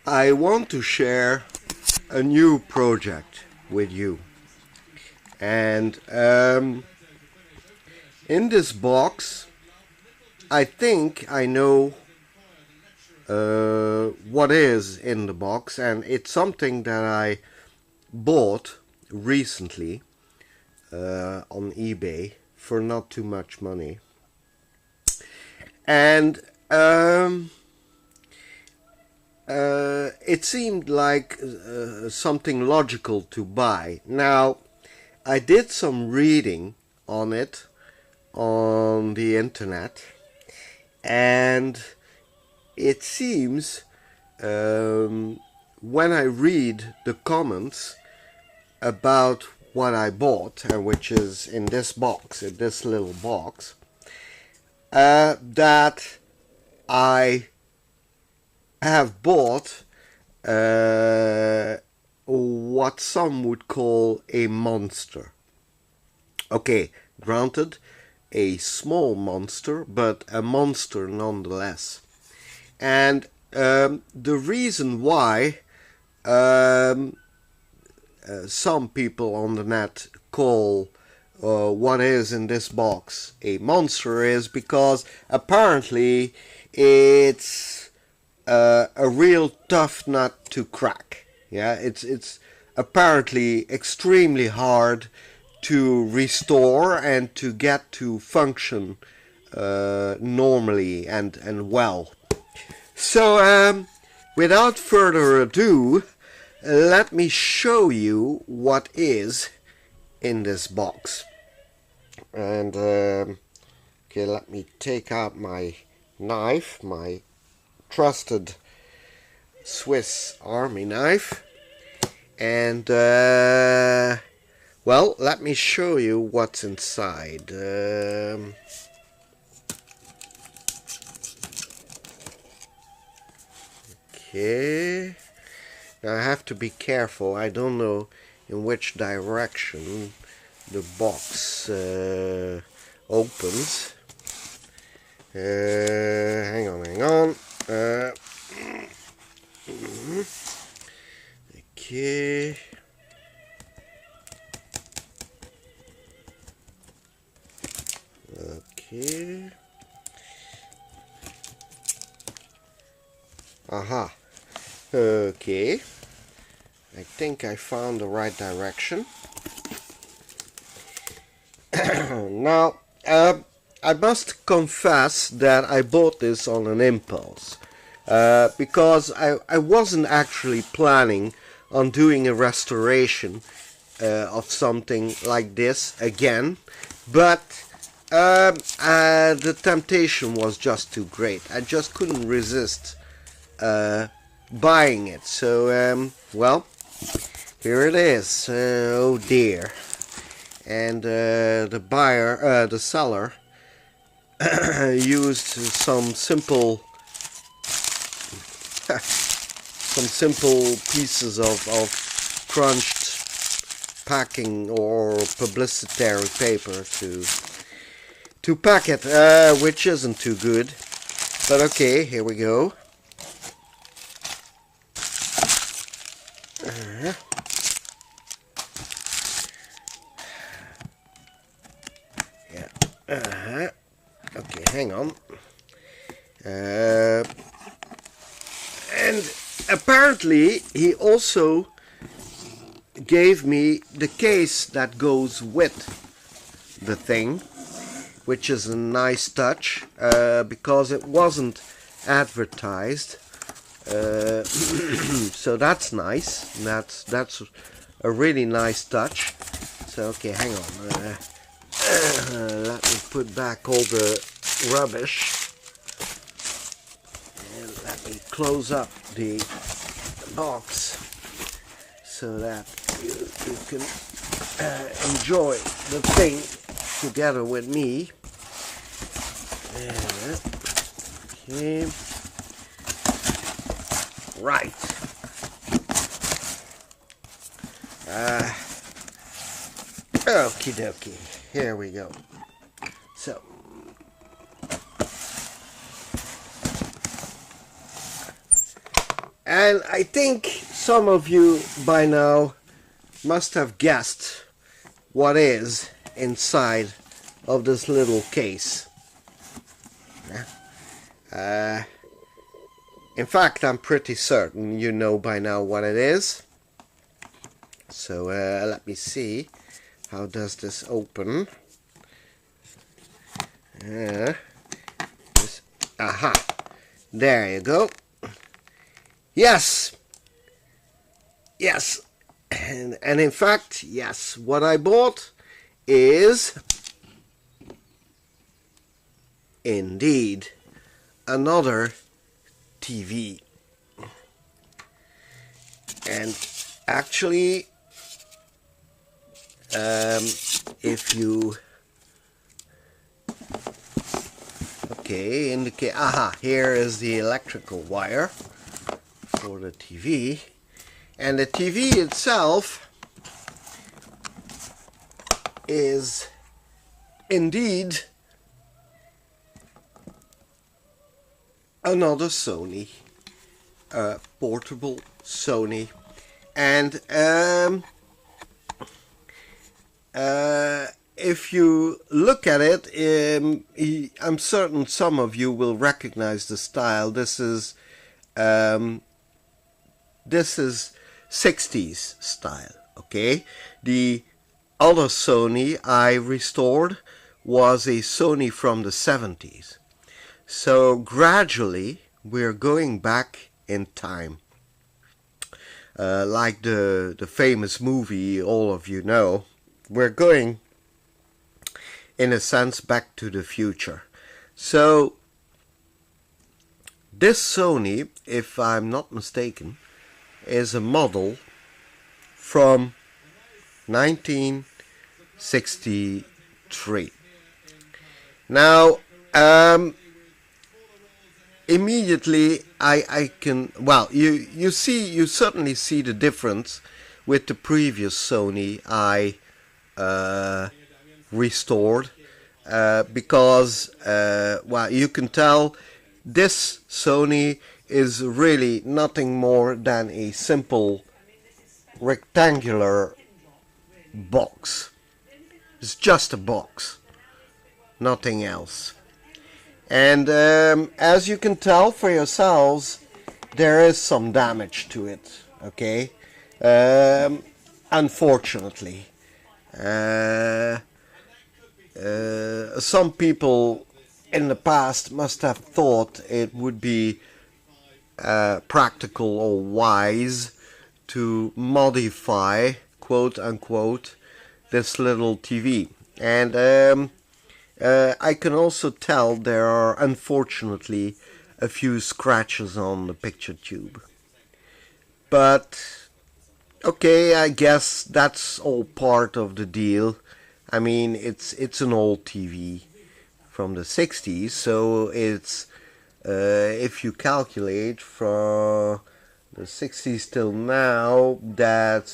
I want to share a new project with you. And in this box, I think I know what is in the box, and it's something that I bought recently on eBay for not too much money. And it seemed like something logical to buy. Now, I did some reading on it on the internet, and it seems when I read the comments about what I bought, which is in this box, in this little box, that I have bought what some would call a monster. Okay, granted, a small monster, but a monster nonetheless. And the reason why some people on the net call what is in this box a monster is because apparently it's a real tough nut to crack. Yeah, it's apparently extremely hard to restore and to get to function normally and well. So without further ado, let me show you what is in this box. And okay, let me take out my knife, my trusted Swiss Army knife, and well, let me show you what's inside. Okay, now I have to be careful. I don't know in which direction the box opens. Hang on. Okay. Okay. Aha. Okay. I think I found the right direction. Now, I must confess that I bought this on an impulse. Because I wasn't actually planning on doing a restoration of something like this again, but the temptation was just too great. I just couldn't resist buying it. So, well, here it is. Oh dear. And the buyer, the seller, used some simple pieces of crunched packing or publicitary paper to pack it, which isn't too good. But okay, here we go. Okay, hang on. And apparently he also gave me the case that goes with the thing, which is a nice touch, because it wasn't advertised. So that's nice. That's a really nice touch. So okay, hang on. Let me put back all the rubbish. And let me close up the box so that you can enjoy the thing together with me. Okay. Right. Okie dokie. Here we go. So. And I think some of you by now must have guessed what is inside of this little case. In fact, I'm pretty certain you know by now what it is. So let me see. How does this open? Aha! There you go. Yes! Yes! And in fact, yes, what I bought is indeed another TV. And actually, if you indicate, here is the electrical wire for the TV, and the TV itself is indeed another Sony, portable Sony, and if you look at it, I'm certain some of you will recognize the style. This is 60s style. Okay, the other Sony I restored was a Sony from the 70s. So gradually we're going back in time, like the famous movie all of you know. We're going, in a sense, back to the future. So this Sony, if I'm not mistaken, is a model from 1963. Now, immediately I can, well, you certainly see the difference with the previous Sony I restored, because well, you can tell this Sony is really nothing more than a simple rectangular box. It's just a box, nothing else. And as you can tell for yourselves, there is some damage to it, okay? Unfortunately. Some people in the past must have thought it would be practical or wise to modify, quote unquote, this little TV. And I can also tell there are unfortunately a few scratches on the picture tube. But okay, I guess that's all part of the deal. I mean, it's an old TV from the 60s, so it's if you calculate from the 60s till now, that's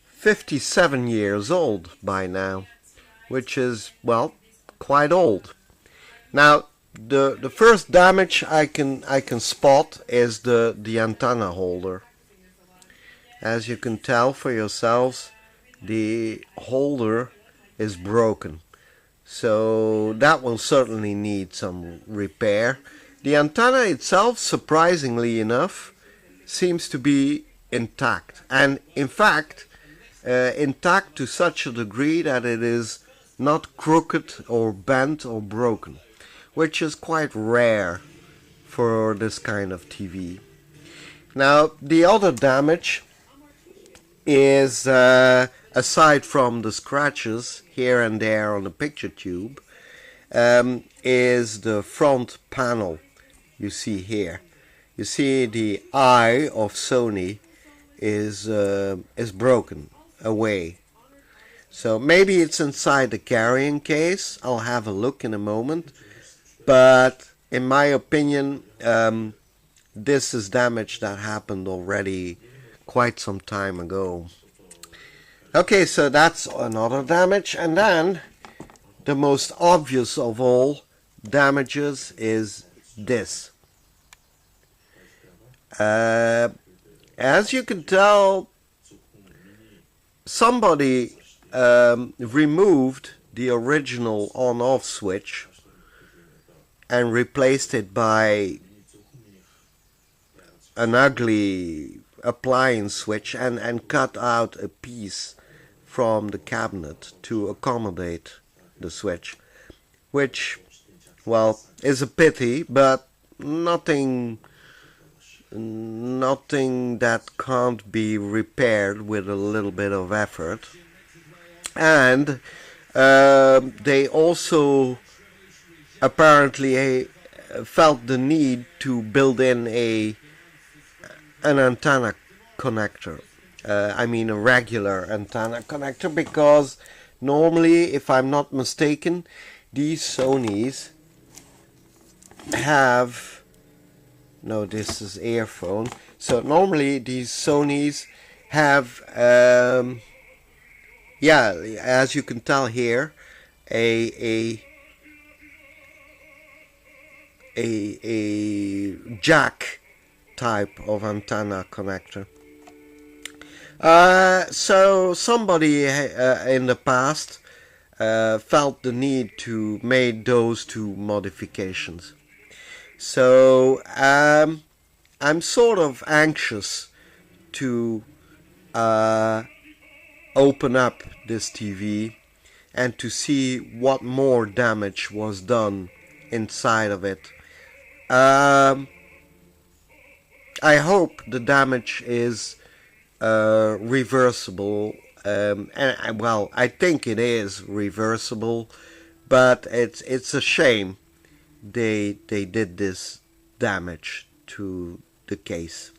57 years old by now, which is, well, quite old. Now, the first damage I can spot is the antenna holder. As you can tell for yourselves, the holder is broken, so that will certainly need some repair. The antenna itself, surprisingly enough, seems to be intact, and in fact intact to such a degree that it is not crooked or bent or broken, which is quite rare for this kind of TV. Now, the other damage is, aside from the scratches here and there on the picture tube, is the front panel. You see here. You see the eye of Sony is broken away. So maybe it's inside the carrying case. I'll have a look in a moment. But in my opinion, this is damage that happened already quite some time ago. Okay, so that's another damage. And then the most obvious of all damages is this. As you can tell, somebody removed the original on-off switch and replaced it by an ugly appliance switch and cut out a piece from the cabinet to accommodate the switch, which, well, is a pity, but nothing that can't be repaired with a little bit of effort. And they also apparently felt the need to build in an antenna connector. I mean a regular antenna connector, because normally, if I'm not mistaken, these Sonys have... No, this is earphone. So normally these Sonys have, yeah, as you can tell here, a jack type of antenna connector. So somebody in the past felt the need to make those two modifications. So I'm sort of anxious to open up this TV and to see what more damage was done inside of it. I hope the damage is reversible, and I think it is reversible, but it's a shame they did this damage to the case.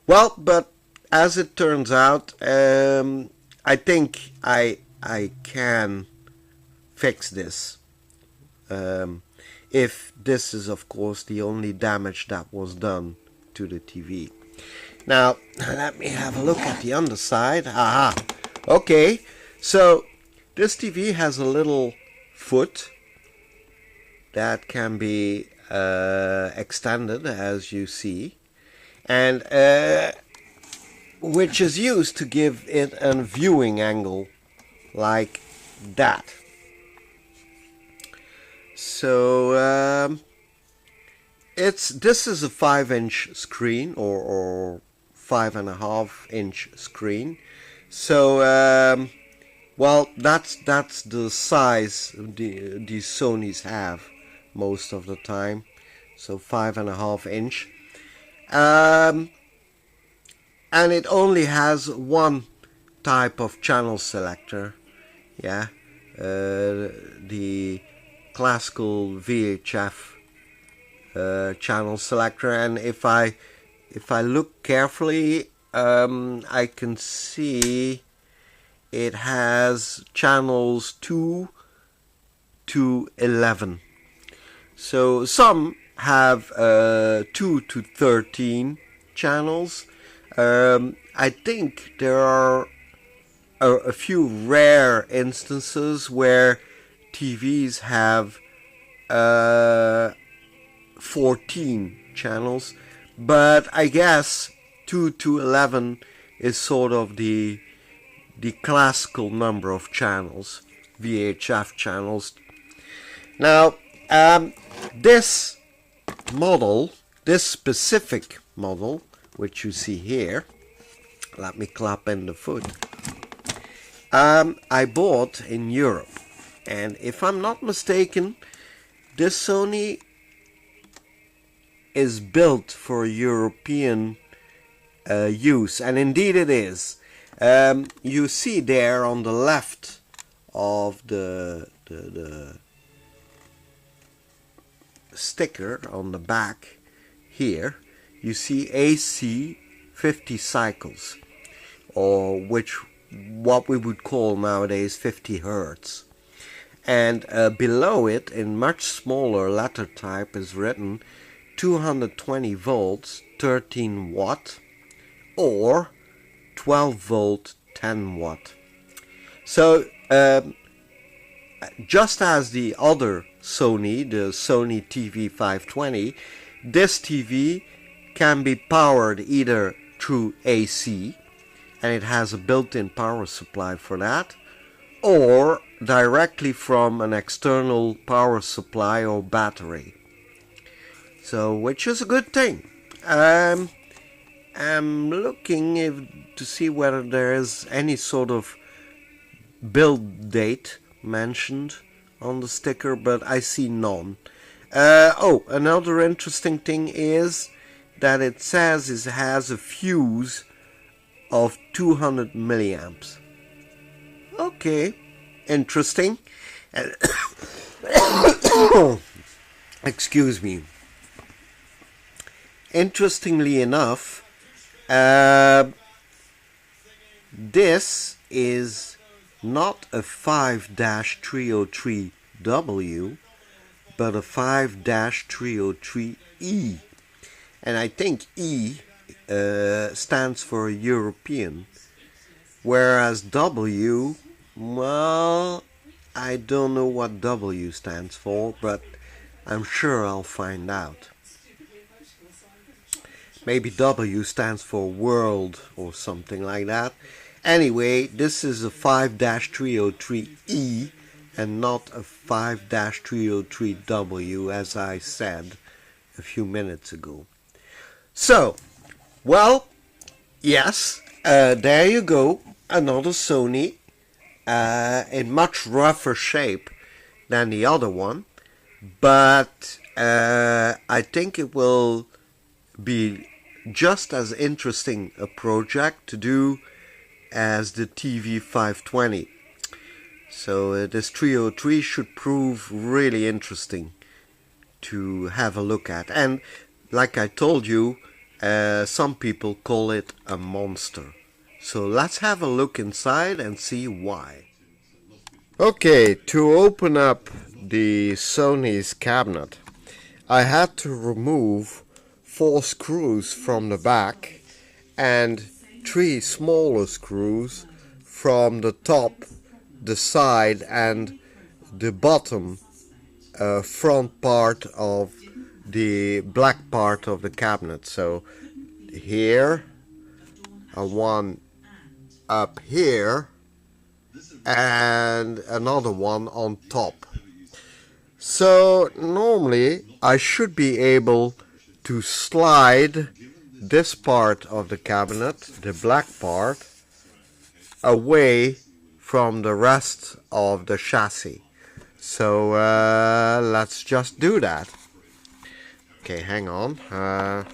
Well, but as it turns out, I think I can fix this, if this is of course the only damage that was done to the TV. Now let me have a look at the underside. Aha, okay, so this TV has a little foot that can be extended, as you see, and which is used to give it a viewing angle like that. So this is a 5-inch screen, or 5.5-inch screen. So well, that's the size these Sonys have most of the time. So 5.5-inch, and it only has one type of channel selector. Yeah, the classical VHF channel selector. And if I look carefully, I can see it has channels 2 to 11. So some have 2 to 13 channels. I think there are a few rare instances where TVs have 14 channels, but I guess 2 to 11 is sort of the classical number of channels, VHF channels. Now, this model, this specific model, which you see here, let me clap in the foot, I bought in Europe, and if I'm not mistaken, this Sony is built for European use, and indeed it is. You see there on the left of the sticker on the back here, you see AC 50 cycles, or what we would call nowadays 50 hertz. And below it, in much smaller letter type, is written 220 volts 13 watt or 12 volt 10 watt. So just as the other Sony, the Sony TV 520, this TV can be powered either through AC, and it has a built-in power supply for that, or directly from an external power supply or battery. So, which is a good thing. I'm looking to see whether there is any sort of build date mentioned on the sticker, but I see none. Another interesting thing is that it says it has a fuse of 200 milliamps. Okay, interesting. Excuse me. Interestingly enough, this is not a 5-303W, but a 5-303E. And I think E stands for European, whereas W, well, I don't know what W stands for, but I'm sure I'll find out. Maybe W stands for world or something like that. Anyway, this is a 5-303E and not a 5-303W, as I said a few minutes ago. So, well, yes, there you go. Another Sony in much rougher shape than the other one. But I think it will be just as interesting a project to do as the TV 520. So this 303 should prove really interesting to have a look at. And like I told you, some people call it a monster. So let's have a look inside and see why. Okay, to open up the Sony's cabinet, I had to remove 4 screws from the back and 3 smaller screws from the top, the side and the bottom front part of the black part of the cabinet. So here, one up here and another one on top. So normally I should be able to slide this part of the cabinet, the black part, away from the rest of the chassis. So let's just do that. Okay, hang on. I'm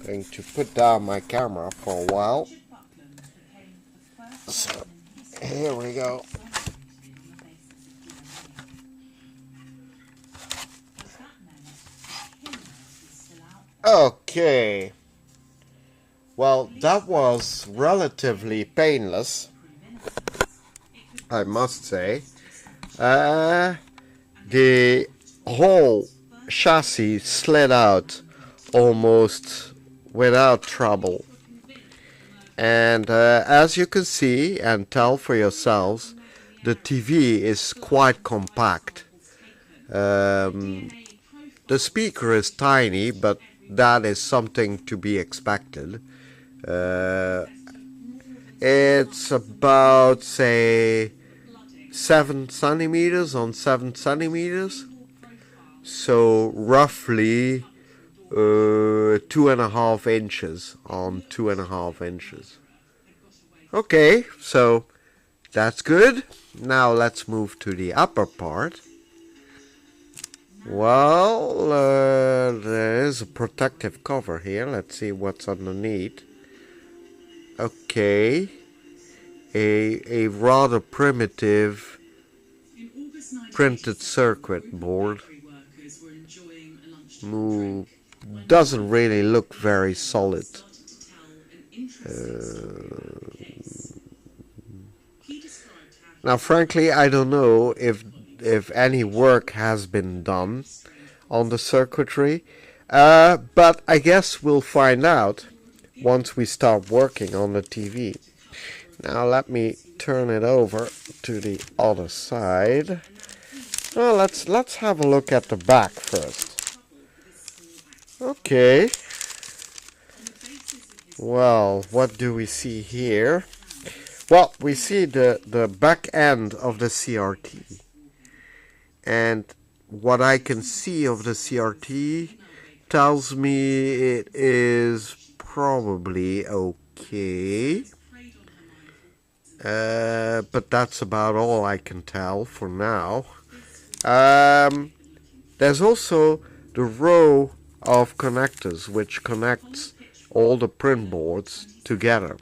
going to put down my camera for a while. So here we go. Okay. Well, that was relatively painless, I must say. The whole chassis slid out almost without trouble. And as you can see and tell for yourselves, the TV is quite compact. The speaker is tiny, but that is something to be expected. It's about, say, 7 centimeters on 7 centimeters. So roughly 2.5 inches on 2.5 inches. Okay, so that's good. Now let's move to the upper part. Well, there is a protective cover here. Let's see what's underneath. Okay, a rather primitive printed circuit board. Doesn't really look very solid. Now, frankly, I don't know if any work has been done on the circuitry, but I guess we'll find out once we start working on the TV. Now let me turn it over to the other side. Well, let's have a look at the back first. Okay, Well, what do we see here? Well, we see the back end of the CRT. And what I can see of the CRT tells me it is probably okay. But that's about all I can tell for now. There's also the row of connectors which connects all the print boards together.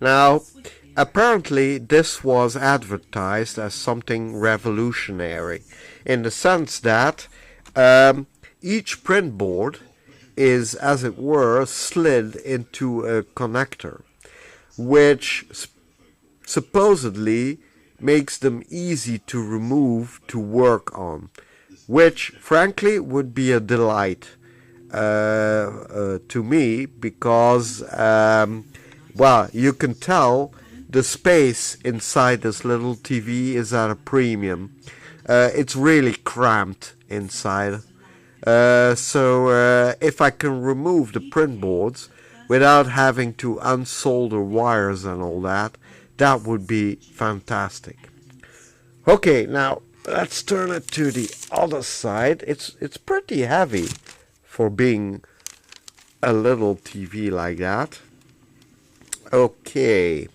Now, apparently this was advertised as something revolutionary in the sense that each print board is, as it were, slid into a connector, which supposedly makes them easy to remove to work on, which frankly would be a delight to me because, well, you can tell the space inside this little TV is at a premium. It's really cramped inside. So if I can remove the print boards without having to unsolder wires and all that, that would be fantastic. Okay, now let's turn it to the other side. It's pretty heavy for being a little TV like that. Okay.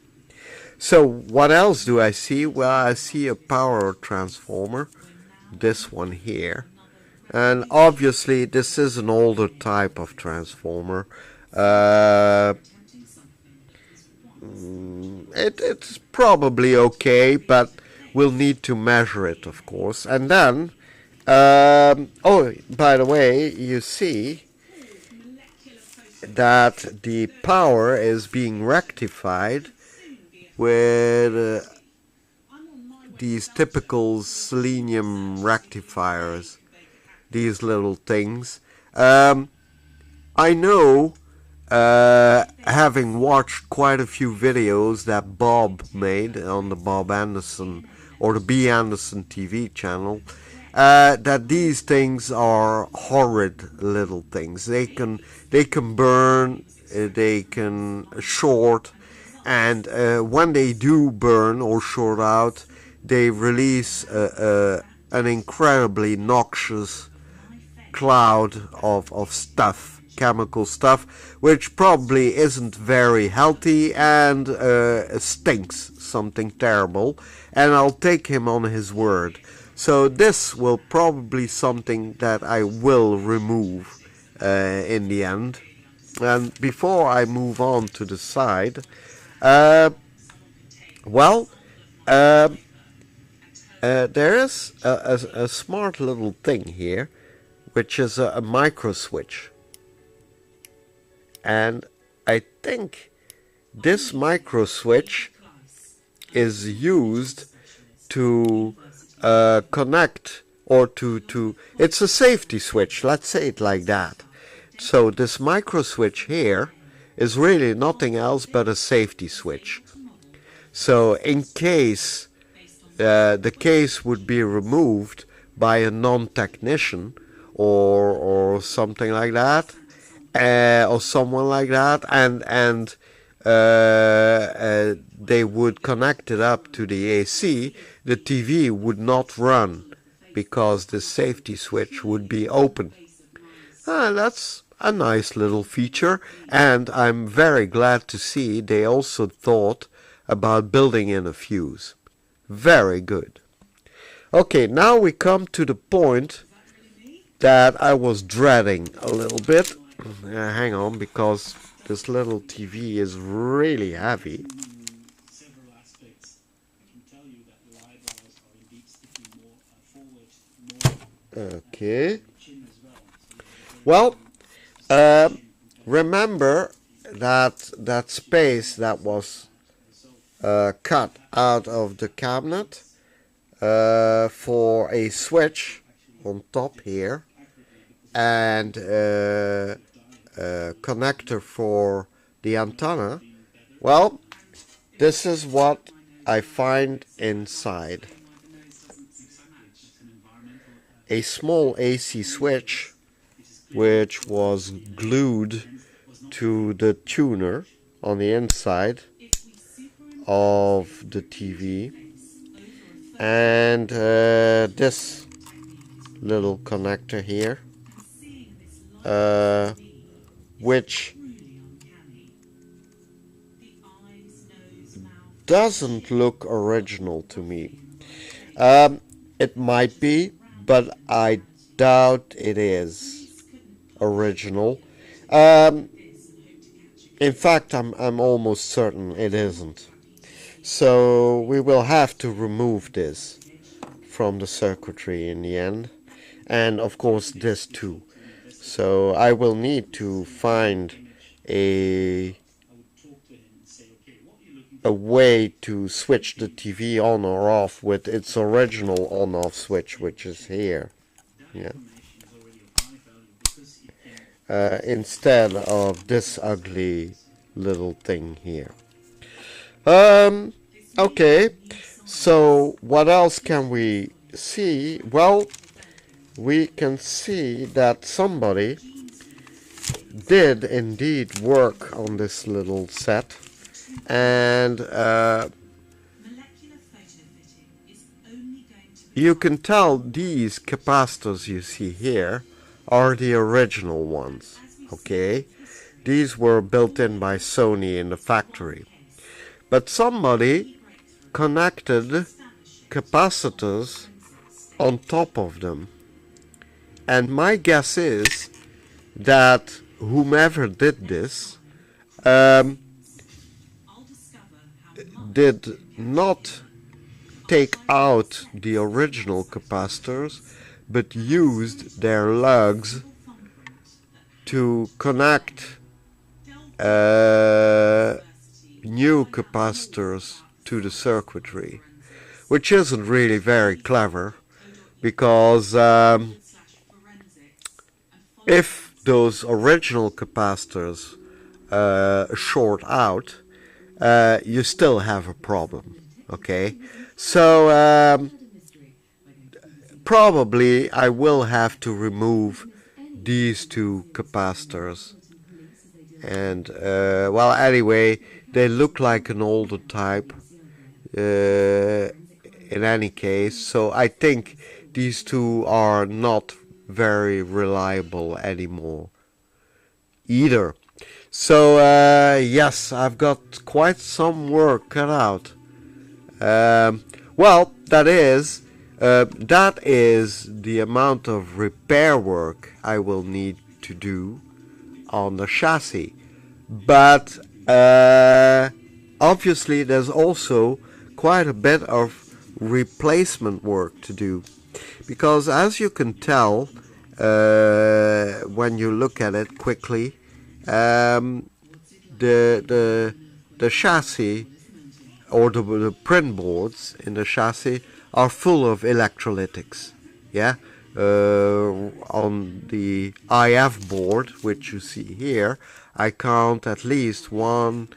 So what else do I see? Well, I see a power transformer, this one here. And obviously this is an older type of transformer. It's probably okay, but we'll need to measure it, of course. And then, oh, by the way, you see that the power is being rectified with these typical selenium rectifiers, these little things. I know, having watched quite a few videos that Bob made on the Bob Anderson or the B. Anderson TV channel, that these things are horrid little things. They can burn, they can short, and when they do burn or short out, they release an incredibly noxious cloud of stuff, chemical stuff, which probably isn't very healthy and stinks something terrible, and I'll take him on his word. So this will probably something that I will remove in the end. And before I move on to the side, well, there is a smart little thing here, which is a micro switch. And I think this micro switch is used to connect, or to it's a safety switch, let's say it like that. So this micro switch here is really nothing else but a safety switch. So in case the case would be removed by a non-technician or something like that, or someone like that, and they would connect it up to the AC, the TV would not run because the safety switch would be open. That's a nice little feature, and I'm very glad to see they also thought about building in a fuse. Very good. Okay, now we come to the point that I was dreading a little bit. Hang on, because this little TV is really heavy. Okay. Well, remember that space that was cut out of the cabinet for a switch on top here, and connector for the antenna. Well, this is what I find inside. A small AC switch which was glued to the tuner, on the inside of the TV, and this little connector here, which doesn't look original to me. It might be, but I doubt it is original. In fact, I'm almost certain it isn't. So we will have to remove this from the circuitry in the end, and of course this too. So I will need to find a way to switch the TV on or off with its original on-off switch, which is here. Yeah. Instead of this ugly little thing here. Okay, so what else can we see? Well, we can see that somebody did indeed work on this little set, and you can tell these capacitors you see here are the original ones. Okay, these were built in by Sony in the factory, but somebody connected capacitors on top of them, and my guess is that whomever did this did not take out the original capacitors, but used their lugs to connect new capacitors to the circuitry, which isn't really very clever, because if those original capacitors short out, you still have a problem. Okay, so probably I will have to remove these two capacitors, and well, anyway, they look like an older type in any case, so I think these two are not very reliable anymore either. So yes, I've got quite some work cut out. Well, that is the amount of repair work I will need to do on the chassis. But obviously there's also quite a bit of replacement work to do, because as you can tell when you look at it quickly, the chassis, or the print boards in the chassis, are full of electrolytics. Yeah, on the IF board, which you see here, I count at least 1,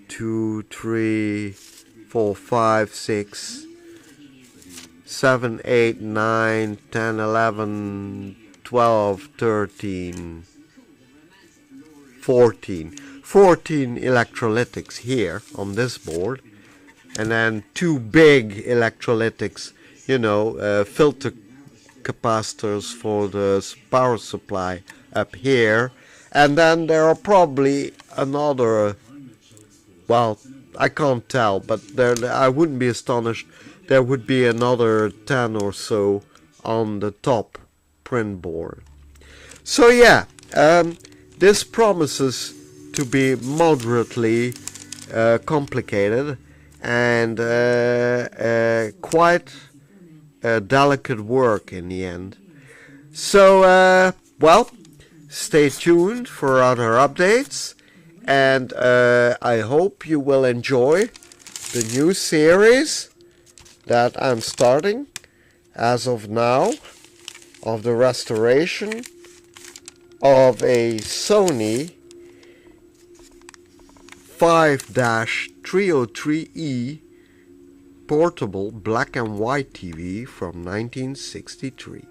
2, 3, 4, 5, 6, 7, 8, 9, 10, 11, 12, 13, 14 electrolytics here on this board, and then 2 big electrolytics, you know, filter capacitors for the power supply up here, and then there are probably another, well, I can't tell, but I wouldn't be astonished, there would be another 10 or so on the top print board. So yeah, this promises to be moderately complicated and quite delicate work in the end. So well, stay tuned for other updates, and I hope you will enjoy the new series that I'm starting as of now, of the restoration of a Sony 5-303E portable black and white TV from 1963.